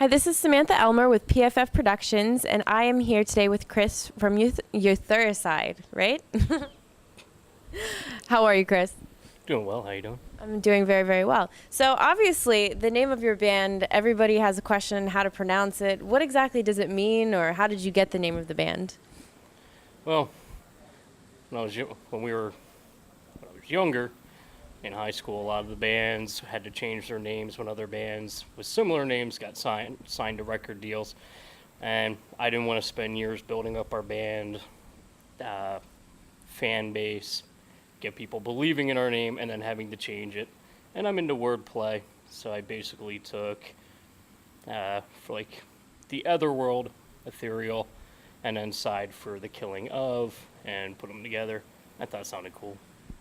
Hi, this is Samantha Elmer with PFF Productions, and I am here today with Chris from Etheracide, right? How are you, Chris? Doing well. How you doing? I'm doing very, very well. So obviously, the name of your band, everybody has a question how to pronounce it. What exactly does it mean, or how did you get the name of the band? Well, when I was younger, in high school, a lot of the bands had to change their names when other bands with similar names got signed to record deals, and I didn't want to spend years building up our band fan base, get people believing in our name, and then having to change it. And I'm into wordplay, so I basically took for like the Otherworld, ethereal, and then side for the killing of, and put them together. I thought it sounded cool.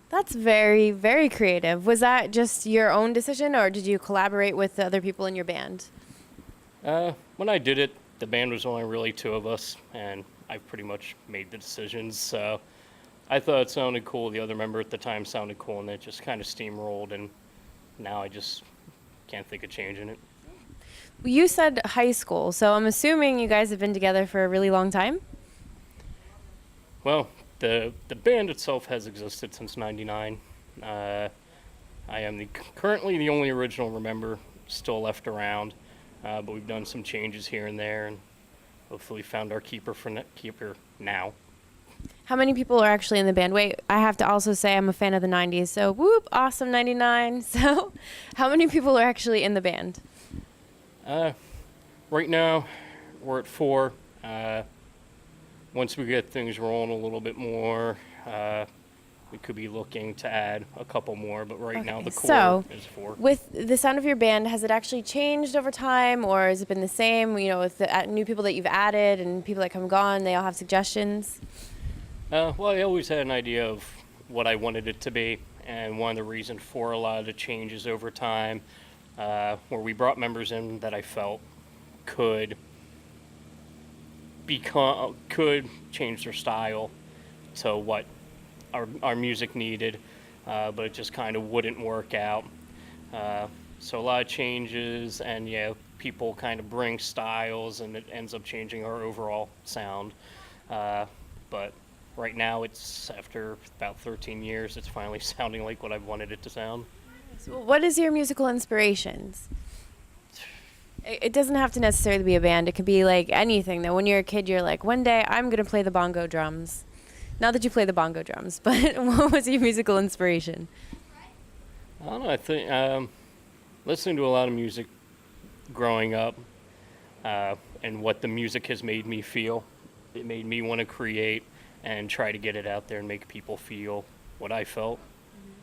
That's very, very creative. Was that just your own decision, or did you collaborate with the other people in your band? When I did it, the band was only really two of us, and I pretty much made the decisions, so I thought it sounded cool. The other member at the time sounded cool, and it just kind of steamrolled, and now I just can't think of changing it. You said high school, so I'm assuming you guys have been together for a really long time? Well, the band itself has existed since '99. I am currently the only original member still left around, but we've done some changes here and there, and hopefully found our keeper now. How many people are actually in the band? Wait, I have to also say I'm a fan of the 90s, so whoop, awesome 99. So how many people are actually in the band? Right now, we're at 4. Once we get things rolling a little bit more, we could be looking to add a couple more, but right now the core is 4. With the sound of your band, has it actually changed over time, or has it been the same? You know, with the new people that you've added and people that come and gone, they all have suggestions? Well, I always had an idea of what I wanted it to be, and one of the reasons for a lot of the changes over time, where we brought members in that I felt could change their style to what our music needed, but it just kind of wouldn't work out. So a lot of changes, and people kind of bring styles, and it ends up changing our overall sound. But right now, it's after about 13 years, it's finally sounding like what I've wanted it to sound. So what is your musical inspirations? It doesn't have to necessarily be a band. It could be like anything. That when you're a kid, you're like, one day I'm going to play the bongo drums. Not that you play the bongo drums, but what was your musical inspiration? I don't know. I think listening to a lot of music growing up, and what the music has made me feel. It made me want to create and try to get it out there and make people feel what I felt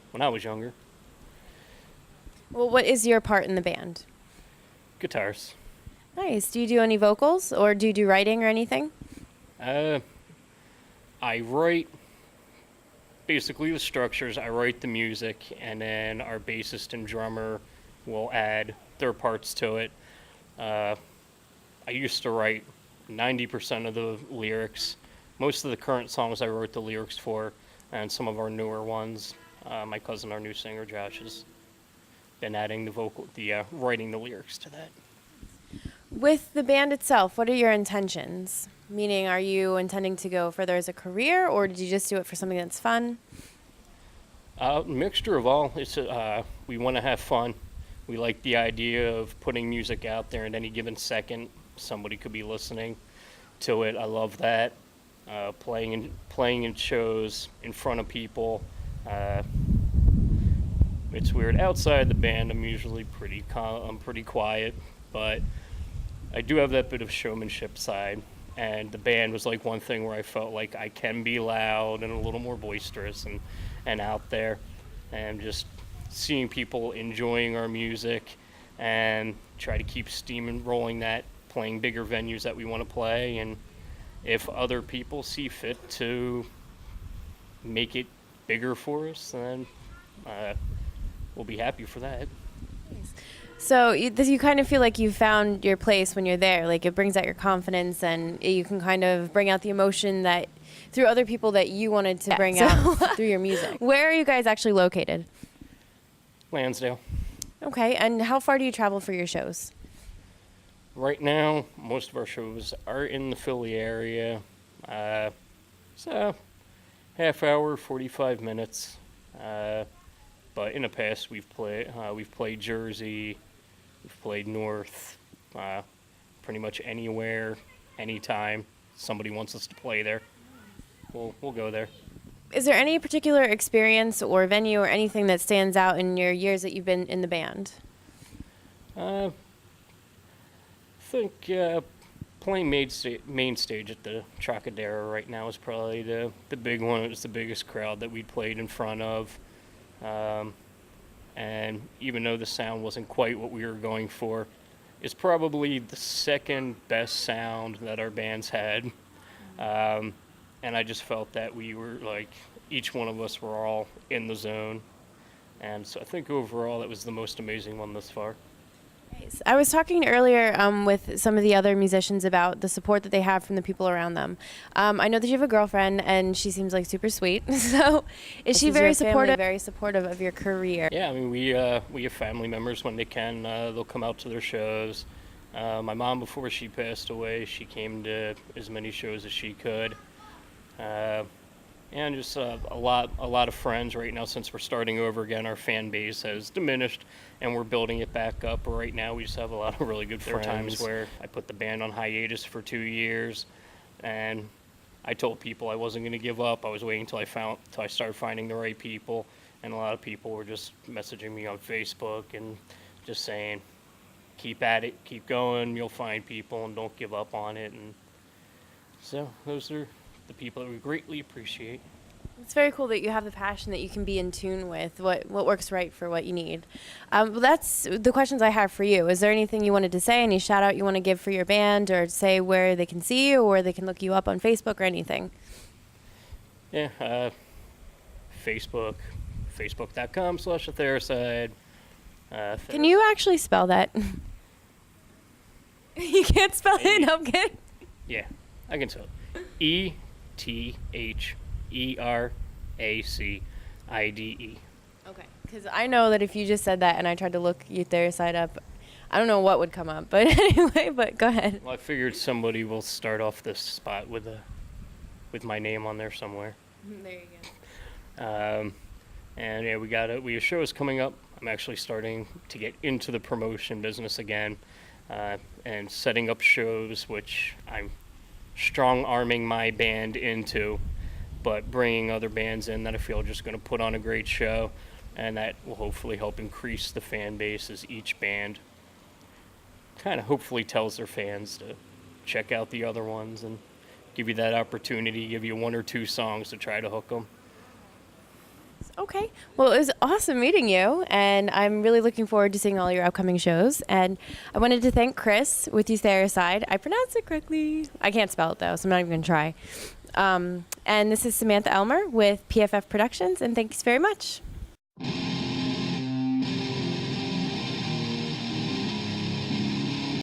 when I was younger. Well, what is your part in the band? Guitars. Nice. Do you do any vocals, or do you do writing or anything? I write basically the structures, I write the music, and then our bassist and drummer will add their parts to it. I used to write 90% of the lyrics. Most of the current songs I wrote the lyrics for, and some of our newer ones. My cousin, our new singer, Josh, has been adding writing the lyrics to that. With the band itself, what are your intentions? Meaning, are you intending to go further as a career, or did you just do it for something that's fun? Mixture of all. We want to have fun. We like the idea of putting music out there, and any given second, somebody could be listening to it. I love that. Playing in shows in front of people. It's weird. Outside the band, I'm usually pretty quiet, but I do have that bit of showmanship side. And the band was like one thing where I felt like I can be loud and a little more boisterous and out there, and just seeing people enjoying our music and try to keep steam rolling that, playing bigger venues that we want to play, and if other people see fit to make it bigger for us, then we'll be happy for that. So you kind of feel like you found your place when you're there. Like, it brings out your confidence, and you can kind of bring out the emotion that through other people that you wanted to bring out through your music. Where are you guys actually located? Lansdale. Okay, and how far do you travel for your shows? Right now, most of our shows are in the Philly area. So half hour, 45 minutes. But in the past, we've played Jersey, we've played North, pretty much anywhere, anytime somebody wants us to play there, we'll go there. Is there any particular experience or venue or anything that stands out in your years that you've been in the band? I think playing main stage at the Trocadero right now is probably the big one. It was the biggest crowd that we played in front of. And even though the sound wasn't quite what we were going for, it's probably the second best sound that our bands had. And I just felt that we were like, each one of us were all in the zone. And so I think overall it was the most amazing one thus far. Nice. I was talking earlier with some of the other musicians about the support that they have from the people around them. I know that you have a girlfriend, and she seems like super sweet. So, is she very supportive? Very supportive of your career? Yeah, I mean we have family members when they can. They'll come out to their shows. My mom, before she passed away, she came to as many shows as she could. And just a lot of friends right now. Since we're starting over again, our fan base has diminished, and we're building it back up. But right now, we just have a lot of really good friends. There are times where I put the band on hiatus for 2 years, and I told people I wasn't going to give up. I was waiting till I started finding the right people, and a lot of people were just messaging me on Facebook and just saying, "Keep at it, keep going. You'll find people, and don't give up on it." And so those are the people that we greatly appreciate. It's very cool that you have the passion that you can be in tune with what works right for what you need. Well, that's the questions I have for you. Is there anything you wanted to say, any shout out you want to give for your band, or say where they can see you, or where they can look you up on Facebook or anything? Yeah, facebook.com/Etheracide. Can you actually spell that? You can't spell it? No, I'm kidding. Yeah, I can spell it. Etheracide. Okay, because I know that if you just said that and I tried to look Etheracide up, I don't know what would come up. But anyway, but go ahead. Well, I figured somebody will start off this spot with my name on there somewhere. There you go. And yeah, we have shows coming up. I'm actually starting to get into the promotion business again, and setting up shows, which I'm strong-arming my band into, but bringing other bands in that I feel are just going to put on a great show, and that will hopefully help increase the fan base as each band kind of hopefully tells their fans to check out the other ones and give you that opportunity, give you 1 or 2 songs to try to hook them. Okay. Well, it was awesome meeting you, and I'm really looking forward to seeing all your upcoming shows. And I wanted to thank Chris with Etheracide. I pronounced it correctly. I can't spell it, though, so I'm not even going to try. And this is Samantha Elmer with PFF Productions, and thanks very much.